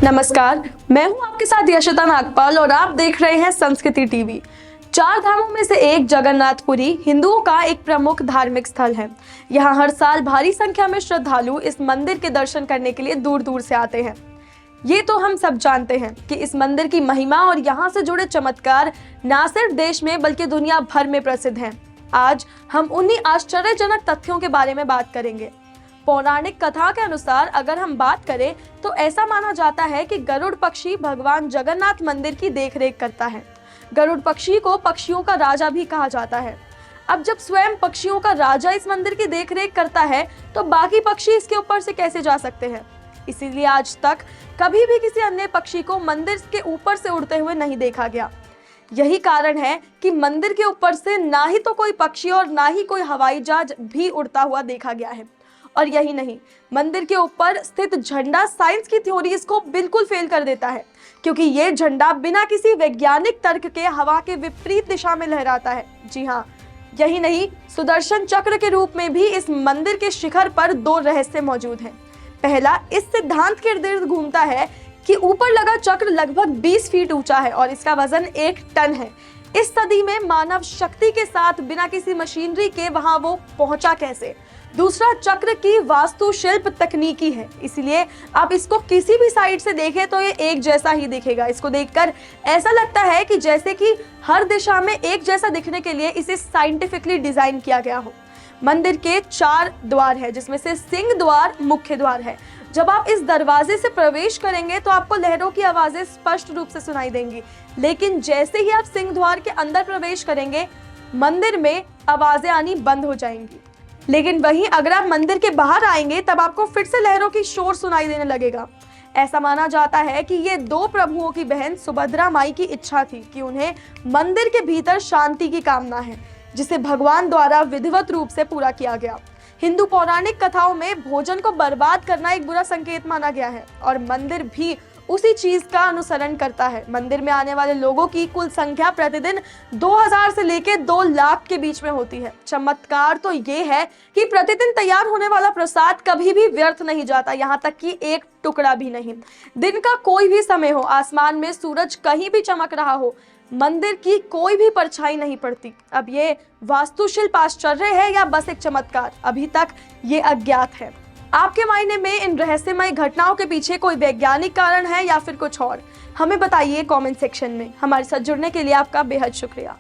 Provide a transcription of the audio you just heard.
नमस्कार, मैं हूं आपके साथ यशिता नागपाल और आप देख रहे हैं संस्कृति टीवी। चार धामों में से एक जगन्नाथपुरी हिंदुओं का एक प्रमुख धार्मिक स्थल है। यहां हर साल भारी संख्या में श्रद्धालु इस मंदिर के दर्शन करने के लिए दूर दूर से आते हैं। ये तो हम सब जानते हैं कि इस मंदिर की महिमा और यहाँ से जुड़े चमत्कार न सिर्फ देश में बल्कि दुनिया भर में प्रसिद्ध हैं। आज हम उन्हीं आश्चर्यजनक तथ्यों के बारे में बात करेंगे। पौराणिक कथा के अनुसार अगर हम बात करें तो ऐसा माना जाता है कि गरुड़ पक्षी भगवान जगन्नाथ मंदिर की देखरेख करता है। गरुड़ पक्षी को पक्षियों का राजा भी कहा जाता है। अब जब स्वयं पक्षियों का राजा इस मंदिर की देखरेख करता है तो बाकी पक्षी इसके ऊपर से कैसे जा सकते हैं। इसीलिए आज तक कभी भी किसी अन्य पक्षी को मंदिर के ऊपर से उड़ते हुए नहीं देखा गया। यही कारण है कि मंदिर के ऊपर से ना ही तो कोई पक्षी और ना ही कोई हवाई जहाज भी उड़ता हुआ देखा गया है। और यही नहीं, मंदिर के ऊपर स्थित झंडा साइंस की थ्योरी इसको बिल्कुल फेल कर देता है, क्योंकि ये झंडा बिना किसी वैज्ञानिक तर्क के हवा के विपरीत दिशा में लहराता है। जी हाँ, यही नहीं, सुदर्शन चक्र के रूप में भी इस मंदिर के शिखर पर दो रहस्य मौजूद हैं। पहला, इस सिद्धांत के इर्द गिर्द घूमता है कि ऊपर लगा चक्र लगभग 20 फीट ऊंचा है और इसका वजन 1 टन है। इस सदी में मानव शक्ति के साथ बिना किसी मशीनरी के वहां वो पहुंचा कैसे। दूसरा, चक्र की वास्तुशिल्प तकनीकी है, इसलिए आप इसको किसी भी साइड से देखें तो ये एक जैसा ही दिखेगा। इसको देखकर ऐसा लगता है कि जैसे कि हर दिशा में एक जैसा दिखने के लिए इसे साइंटिफिकली डिजाइन किया गया हो। मंदिर के 4 द्वार है, जिसमें से सिंह द्वार मुख्य द्वार है। जब आप इस दरवाजे से प्रवेश करेंगे तो आपको लहरों की आवाजें स्पष्ट रूप से सुनाई देंगी, लेकिन जैसे ही आप सिंह द्वार के अंदर प्रवेश करेंगे मंदिर में आवाजें आनी बंद हो जाएंगी। लेकिन वहीं अगर आप मंदिर के बाहर आएंगे तब आपको फिर से लहरों की शोर सुनाई देने लगेगा। ऐसा माना जाता है कि ये 2 प्रभुओं की बहन सुभद्रा माई की इच्छा थी कि उन्हें मंदिर के भीतर शांति की कामना है, जिसे भगवान द्वारा विधिवत रूप से पूरा किया गया। हिंदू पौराणिक कथाओं में भोजन को बर्बाद करना एक बुरा संकेत माना गया है और मंदिर भी उसी चीज का अनुसरण करता है। मंदिर में आने वाले लोगों की कुल संख्या प्रतिदिन 2000 से लेकर 2 लाख के बीच में होती है। चमत्कार तो ये है कि प्रतिदिन तैयार होने वाला प्रसाद कभी भी व्यर्थ नहीं जाता, यहाँ तक कि एक टुकड़ा भी नहीं। दिन का कोई भी समय हो, आसमान में सूरज कहीं भी चमक रहा हो, मंदिर की कोई भी परछाई नहीं पड़ती। अब ये वास्तुशिल्प आश्चर्य है या बस एक चमत्कार, अभी तक ये अज्ञात है। आपके मायने में इन रहस्यमय घटनाओं के पीछे कोई वैज्ञानिक कारण है या फिर कुछ और? हमें बताइए कमेंट सेक्शन में। हमारे साथ जुड़ने के लिए आपका बेहद शुक्रिया।